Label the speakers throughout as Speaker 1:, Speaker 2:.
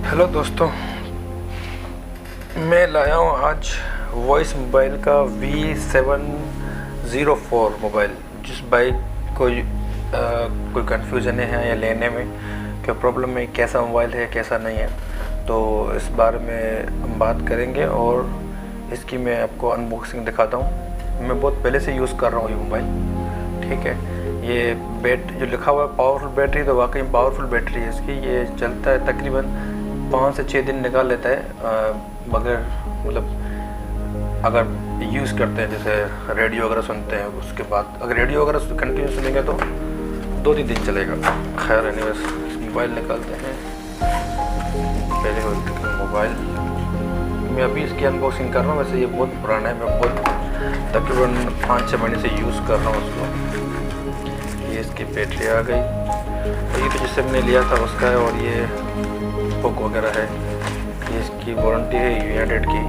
Speaker 1: Hello दोस्तों, मैं लाया हूँ आज वॉइस मोबाइल का V704 मोबाइल। जिस बाइक को कोई कन्फ्यूज़न है या लेने में क्या प्रॉब्लम है, कैसा मोबाइल है कैसा नहीं है, तो इस बारे में हम बात करेंगे और इसकी मैं आपको अनबॉक्सिंग दिखाता हूँ। मैं बहुत पहले से यूज़ कर रहा हूँ ये मोबाइल, ठीक है। ये जो लिखा हुआ है पावरफुल बैटरी, तो वाकई पावरफुल बैटरी है इसकी। ये चलता है तकरीबन 5 से 6 दिन निकाल लेता है, मगर मतलब अगर यूज़ करते हैं, जैसे रेडियो वगैरह सुनते हैं, उसके बाद अगर रेडियो वगैरह कंटिन्यू सुनेंगे तो 2-3 दिन चलेगा। खैर एनीवेज, मोबाइल निकालते हैं। पहले मोबाइल मैं अभी इसकी अनबॉक्सिंग कर रहा हूँ। वैसे ये बहुत पुराना है, मैं बहुत तकरीबन 5-6 महीने से यूज़ कर रहा हूँ उसको। ये इसकी बैटरी आ गई, तो ये तो जिससे मैंने लिया था उसका है, और ये हुक वगैरह है। ये इसकी वारंटी है यूनाइटेड की,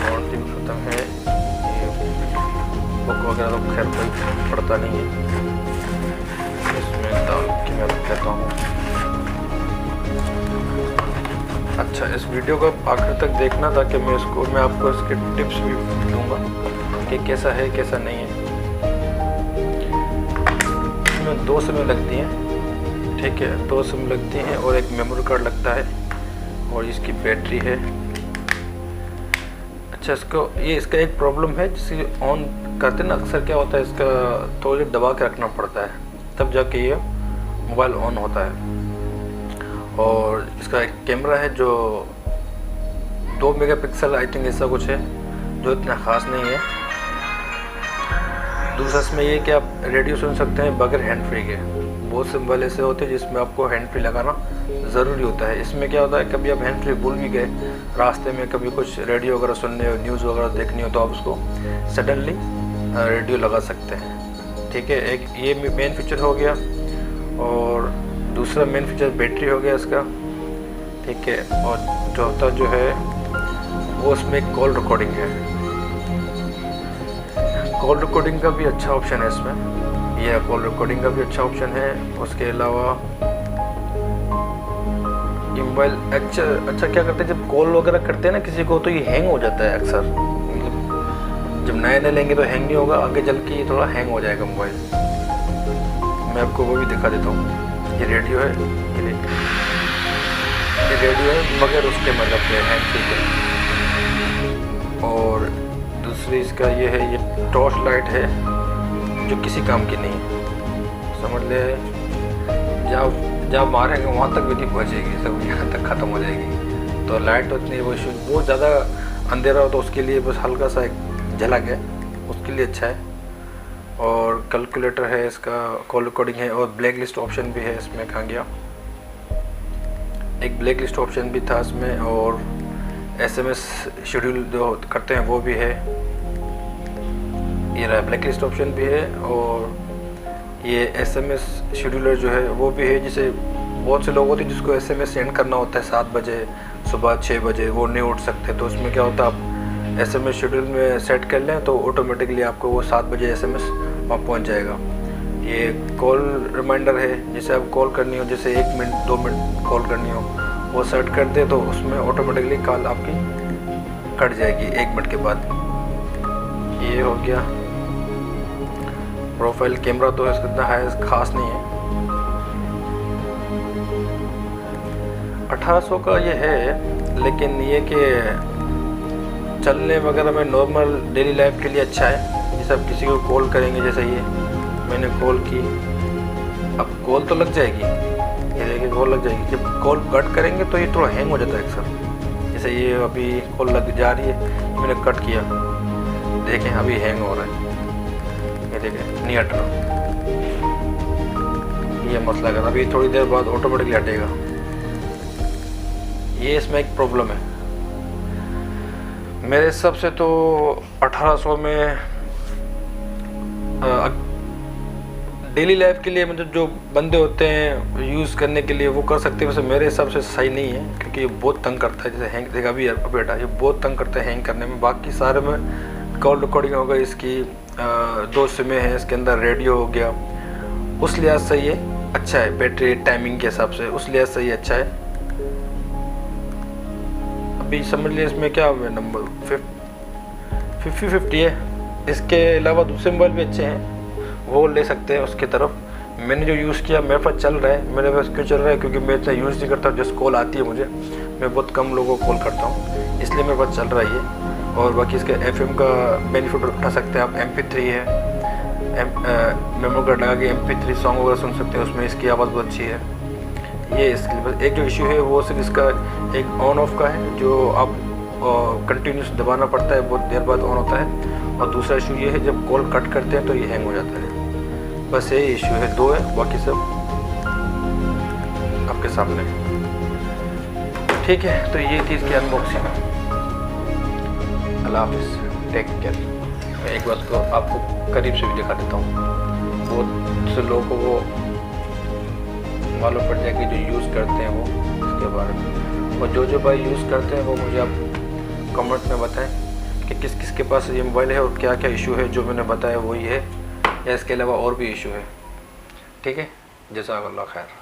Speaker 1: वारंटी भी ख़त्म है। ये हुक वगैरह तो खैर कोई पड़ता नहीं है, इसमें डाल के मैं रख लेता हूँ। अच्छा, इस वीडियो को आखिर तक देखना ताकि मैं आपको इसके टिप्स भी दूँगा कि कैसा है कैसा नहीं है। इसमें 2 सिमें लगती हैं, ठीक है, 2 सिम लगती हैं और एक मेमोरी कार्ड लगता है, और इसकी बैटरी है। अच्छा, इसका एक प्रॉब्लम है, जिसे ऑन करते ना अक्सर क्या होता है, इसका थोड़ी देर दबा के रखना पड़ता है, तब जाके ये मोबाइल ऑन होता है। और इसका एक कैमरा है जो 2 मेगापिक्सल आई थिंक ऐसा कुछ है, जो इतना ख़ास नहीं है। दूसरा इसमें ये कि आप रेडियो सुन सकते हैं बगैर हैंड फ्री के। बहुत से मोबाइल ऐसे होते हैं जिसमें आपको हैंड फ्री लगाना ज़रूरी होता है। इसमें क्या होता है, कभी आप हैंड फ्री भूल भी गए रास्ते में, कभी कुछ रेडियो वगैरह सुनने हो, न्यूज़ वगैरह देखनी हो, तो आप उसको सडनली रेडियो लगा सकते हैं, ठीक है। एक ये मेन फीचर हो गया, और दूसरा मेन फीचर बैटरी हो गया इसका, ठीक है। और चौथा जो है वो उसमें कॉल रिकॉर्डिंग है। कॉल रिकॉर्डिंग का भी अच्छा ऑप्शन है इसमें, यह कॉल रिकॉर्डिंग का भी अच्छा ऑप्शन है। उसके अलावा ये मोबाइल अच्छा क्या करते हैं, जब कॉल वगैरह करते हैं ना किसी को, तो ये हैंग हो जाता है अक्सर। मतलब जब नए लेंगे तो हैंग नहीं होगा, आगे चल के ये थोड़ा हैंग हो जाएगा मोबाइल। मैं आपको वो भी दिखा देता हूँ। ये रेडियो है, ये रेडियो है मगर उसके मतलब हैंड फ्री है। और दूसरी इसका ये है, ये टॉर्च लाइट है जो किसी काम की नहीं है। समझ ले, जहाँ मारेंगे वहाँ तक भी नहीं पहुँचेगी, सब यहाँ तक ख़त्म हो जाएगी। तो लाइट उतनी वो बहुत ज़्यादा अंधेरा हो तो उसके लिए बस हल्का सा एक झलक है, उसके लिए अच्छा है। और कैलकुलेटर है इसका, कॉल रिकॉर्डिंग है, और ब्लैक लिस्ट ऑप्शन भी है इसमें। कहाँ गया, एक ब्लैक लिस्ट ऑप्शन भी था इसमें, और SMS शेड्यूल जो करते हैं वो भी है। ये रहा ब्लैक लिस्ट ऑप्शन भी है, और ये SMS शेड्यूलर जो है वो भी है। जिसे बहुत से लोग होते हैं जिसको SMS सेंड करना होता है 7 बजे, सुबह 6 बजे, वो नहीं उठ सकते, तो उसमें क्या होता है, आप SMS शेड्यूल में सेट कर लें तो ऑटोमेटिकली आपको वो 7 बजे SMS वहाँ पहुँच जाएगा। ये कॉल रिमाइंडर है, जैसे आप कॉल करनी हो, जैसे 1 मिनट 2 मिनट कॉल करनी हो, वो सेट कर दे तो उसमें ऑटोमेटिकली कॉल आपकी कट जाएगी 1 मिनट के बाद। ये हो गया। प्रोफाइल कैमरा तो इसका इतना है ख़ास नहीं है। 1800 का ये है, लेकिन ये कि चलने वगैरह में नॉर्मल डेली लाइफ के लिए अच्छा है। जैसे आप किसी को कॉल करेंगे, जैसे ये मैंने कॉल की, अब कॉल तो लग जाएगी, ये देखिए कॉल लग जाएगी। जब कॉल कट करेंगे तो ये थोड़ा हैंग हो जाता है अक्सर। जैसे ये अभी कॉल लग जा रही है, मैंने कट किया, देखें अभी हैंग हो रहा है, ये देखें नहीं हट रहा। ये मसला कर, अभी थोड़ी देर बाद ऑटोमेटिकली हटेगा। ये इसमें एक प्रॉब्लम है मेरे हिसाब से। तो 1800 में डेली लाइफ के लिए मतलब जो बंदे होते हैं यूज़ करने के लिए वो कर सकते हैं। वैसे मेरे हिसाब से सही नहीं है, क्योंकि ये बहुत तंग करता है। जैसे हैंग देखा अभी बेटा, ये बहुत तंग करता है हैंग करने में। बाकी सारे में कॉल रिकॉर्डिंग हो गई, इसकी 2 सिमें हैं इसके अंदर, रेडियो हो गया, उस लिहाज से ये अच्छा है बैटरी टाइमिंग के हिसाब से, उस लिहाज से ये अच्छा है। अभी समझ लिया इसमें क्या हुआ, नंबर 50-50 है। इसके अलावा दूसरे मोबाइल भी अच्छे हैं, वो ले सकते हैं उसकी तरफ। मैंने जो यूज़ किया मेरे पास चल रहा है। मेरे पास क्यों चल रहा है, क्योंकि मैं इतना यूज़ नहीं करता, जस्ट कॉल आती है मुझे, मैं बहुत कम लोगों को कॉल करता हूँ, इसलिए मेरे पास चल रहा है ये। और बाकी इसके FM का बेनिफिट उठा सकते हैं आप। MP3 है, मेमोरी कार्ड लगा के MP3 सॉन्ग वगैरह सुन सकते हैं उसमें, इसकी आवाज़ बहुत अच्छी है। ये इसके लिए बस एक जो इशू है वो सिर्फ इसका एक ऑन ऑफ का है, जो आप कंटिन्यूस दबाना पड़ता है, बहुत देर बाद ऑन होता है। और दूसरा इशू ये है जब कॉल कट करते हैं तो ये हैंग हो जाता है। बस यही इशू है, 2 है, बाकी सब आपके सामने। ठीक है, तो ये थी इसकी अनबॉक्सिंग। अल्लाह हाफिज़, टेक केयर। मैं एक बात को आपको करीब से भी दिखा देता हूँ, बहुत से लोगों को वो मालूम पड़ जाए कि जो यूज़ करते हैं वो इसके बारे में। और जो भाई यूज़ करते हैं वो मुझे आप कमेंट में बताएं कि किस किस के पास ये मोबाइल है और क्या क्या इशू है। जो मैंने बताया वही है या इसके अलावा और भी इशू है। ठीक है, जज़ाकल्लाह खैर।